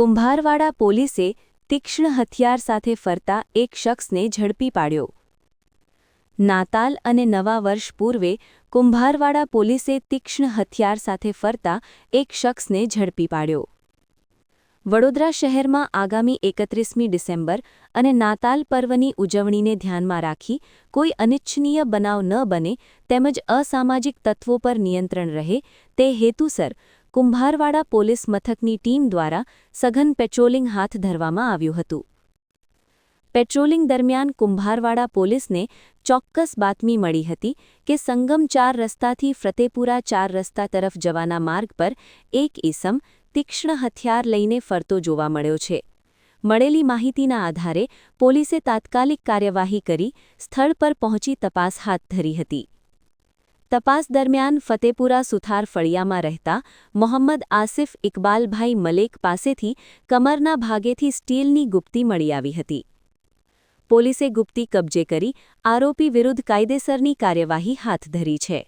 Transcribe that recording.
કુંભારવાડા પોલીસે તીક્ષ્ણ હથિયાર સાથે ફરતા એક શખ્સને ઝડપી પાડ્યો. નાતાલ અને નવા વર્ષ પૂર્વે કુંભારવાડા પોલીસે તીક્ષ્ણ હથિયાર સાથે ફરતા એક શખ્સને ઝડપી પાડ્યો. વડોદરા શહેરમાં આગામી 31મી ડિસેમ્બર અને નાતાલ પર્વની ઉજવણીને ધ્યાનમાં રાખી કોઈ અનિચ્છનીય બનાવ ન બને તેમજ અસામાજિક તત્વો પર નિયંત્રણ રહે તે હેતુસર કુંભારવાડા પોલીસ મથકની ટીમ દ્વારા સઘન પેટ્રોલિંગ હાથ ધરવામાં આવ્યું હતું. પેટ્રોલિંગ દરમિયાન કુંભારવાડા પોલીસને ચોક્કસ બાતમી મળી હતી કે સંગમ 4 રસ્તાથી ફતેપુરા 4 રસ્તા તરફ જવાના માર્ગ પર એક ઈસમ તીક્ષ્ણ હથિયાર લઈને ફરતો જોવા મળ્યો છે. મળેલી માહિતીના આધારે પોલીસે તાત્કાલિક કાર્યવાહી કરી સ્થળ પર પહોંચી તપાસ હાથ ધરી હતી. તપાસ દરમિયાન ફતેપુરા સુથાર ફળિયામાં રહેતા મોહમ્મદ આસિફ ઇકબાલભાઈ મલેક પાસેથી કમરના ભાગેથી સ્ટીલની ગુપ્તી મળી આવી હતી. પોલીસે ગુપ્તી કબજે કરી આરોપી વિરુદ્ધ કાયદેસરની કાર્યવાહી હાથ ધરી છે.